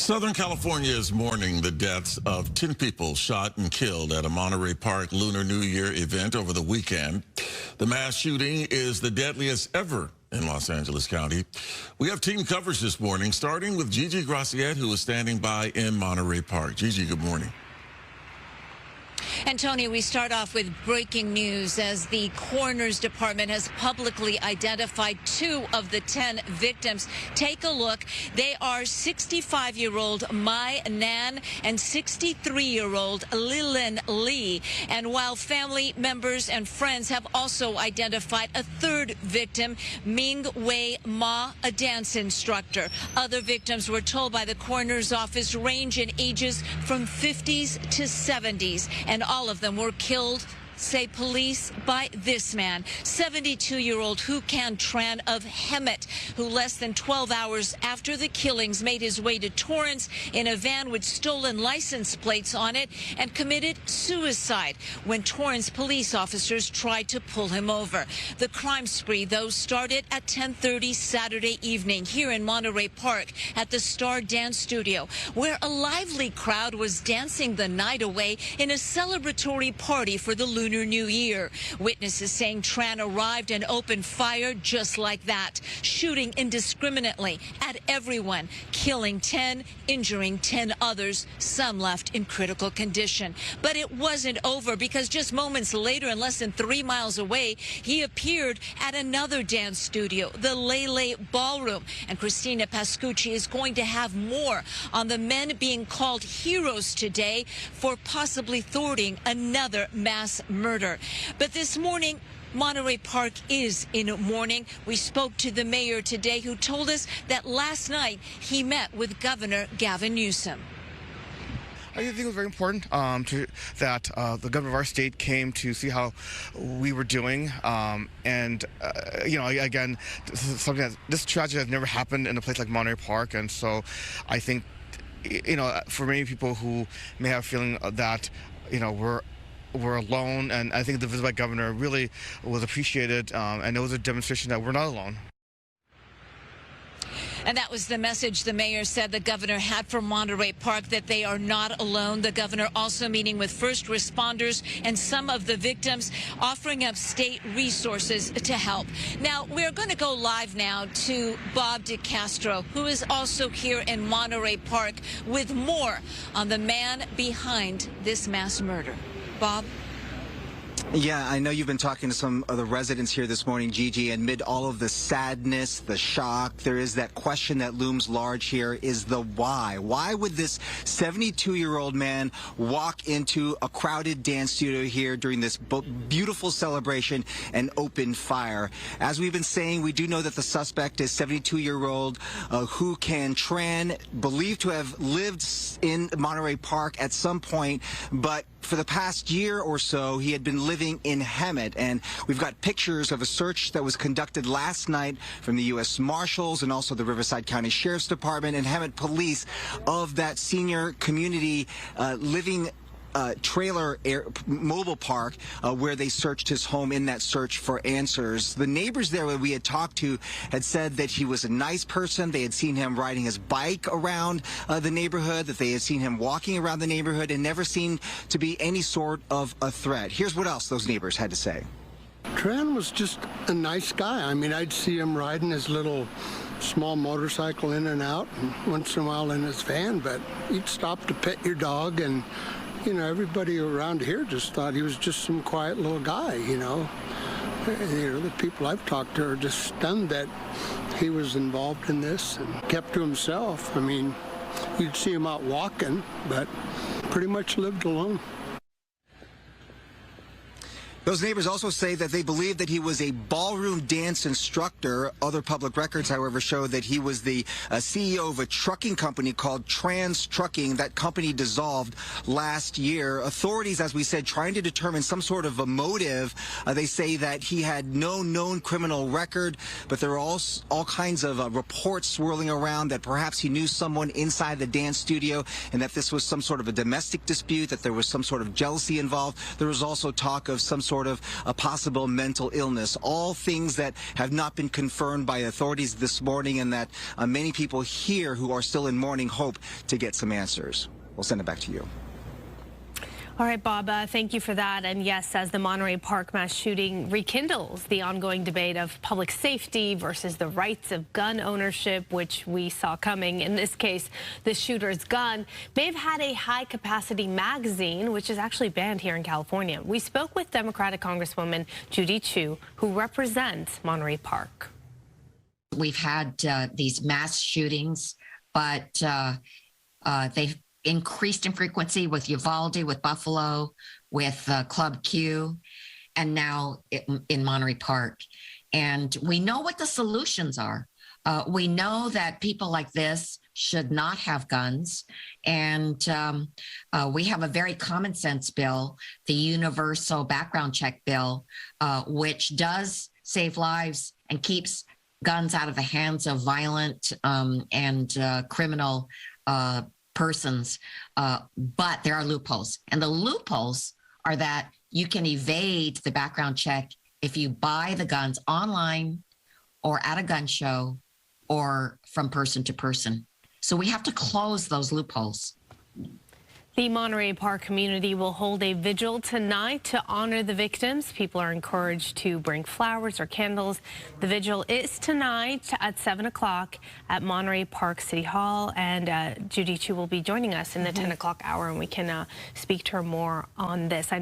Southern California is mourning the deaths of 10 people shot and killed at a Monterey Park Lunar New Year event over the weekend. The mass shooting is the deadliest ever in Los Angeles County. We have team coverage this morning, starting with Gigi Graciette, who is standing by in Monterey Park. Gigi, good morning. And Tony, we start off with breaking news as the coroner's department has publicly identified 2 of the 10 victims. Take a look. They are 65-year-old Mai Nan and 63-year-old Lilin Lee. And while family members and friends have also identified a 3rd victim, Ming Wei Ma, a dance instructor. Other victims were told by the coroner's office range in ages from 50s to 70s. And all of them were killed, say police, by this man, 72-year-old Hu Can Tran of Hemet, who less than 12 hours after the killings made his way to Torrance in a van with stolen license plates on it and committed suicide when Torrance police officers tried to pull him over. The crime spree, though, started at 10:30 Saturday evening here in Monterey Park at the Star Dance Studio, where a lively crowd was dancing the night away in a celebratory party for the Lunar New Year. Witnesses saying Tran arrived and opened fire just like that, shooting indiscriminately at everyone, killing 10, injuring 10 others, some left in critical condition. But it wasn't over, because just moments later, and less than 3 miles away, he appeared at another dance studio, the Lele Ballroom. And Christina Pascucci is going to have more on the men being called heroes today for possibly thwarting another mass murder. But this morning, Monterey Park is in mourning. We spoke to the mayor today, who told us that last night he met with Governor Gavin Newsom. I think it was very important that the governor of our state came to see how we were doing. You know, again, this tragedy has never happened in a place like Monterey Park. And so I think, you know, for many people who may have a feeling that, you know, we're alone, and I think the visit by governor really was appreciated, and it was a demonstration that we're not alone. And that was the message the mayor said the governor had for Monterey Park, that they are not alone. The governor also meeting with first responders and some of the victims, offering up state resources to help. Now, we're going to go live now to Bob DeCastro, who is also here in Monterey Park with more on the man behind this mass murder. Bob? Yeah, I know you've been talking to some of the residents here this morning, Gigi, and amid all of the sadness, the shock, there is that question that looms large here, is the why. Why would this 72-year-old man walk into a crowded dance studio here during this beautiful celebration and open fire? As we've been saying, we do know that the suspect is 72-year-old Hu Can Tran, believed to have lived in Monterey Park at some point, but for the past year or so, he had been living in Hemet, and we've got pictures of a search that was conducted last night from the U.S. Marshals and also the Riverside County Sheriff's Department and Hemet Police of that senior community living trailer mobile park where they searched his home in that search for answers. The neighbors there that we had talked to had said that he was a nice person. They had seen him riding his bike around the neighborhood, that they had seen him walking around the neighborhood, and never seemed to be any sort of a threat. Here's what else those neighbors had to say. Tran was just a nice guy. I mean, I'd see him riding his little small motorcycle in and out, and once in a while in his van, but he'd stop to pet your dog, and you know, everybody around here just thought he was just some quiet little guy, you know. You know, the people I've talked to are just stunned that he was involved in this and kept to himself. I mean, you'd see him out walking, but pretty much lived alone. Those neighbors also say that they believe that he was a ballroom dance instructor. Other public records, however, show that he was the CEO of a trucking company called Trans Trucking. That company dissolved last year. Authorities, as we said, trying to determine some sort of a motive. They say that he had no known criminal record, but there are all kinds of reports swirling around that perhaps he knew someone inside the dance studio and that this was some sort of a domestic dispute, that there was some sort of jealousy involved. There was also talk of some sort sort of a possible mental illness. All things that have not been confirmed by authorities this morning, and that many people here who are still in mourning hope to get some answers. We'll send it back to you. All right, Bob, thank you for that. And yes, as the Monterey Park mass shooting rekindles the ongoing debate of public safety versus the rights of gun ownership, which we saw coming. In this case, the shooter's gun may have had a high-capacity magazine, which is actually banned here in California. We spoke with Democratic Congresswoman Judy Chu, who represents Monterey Park. We've had these mass shootings, but they've increased in frequency with Uvalde, with Buffalo, with Club Q, and now in Monterey Park. And we know what the solutions are. We know that people like this should not have guns. And we have a very common sense bill, the universal background check bill, which does save lives and keeps guns out of the hands of violent and criminal persons, but there are loopholes. And the loopholes are that you can evade the background check if you buy the guns online or at a gun show or from person to person. So we have to close those loopholes. The Monterey Park community will hold a vigil tonight to honor the victims. People are encouraged to bring flowers or candles. The vigil is tonight at 7 o'clock at Monterey Park City Hall. And Judy Chu will be joining us in the 10 o'clock hour, and we can speak to her more on this.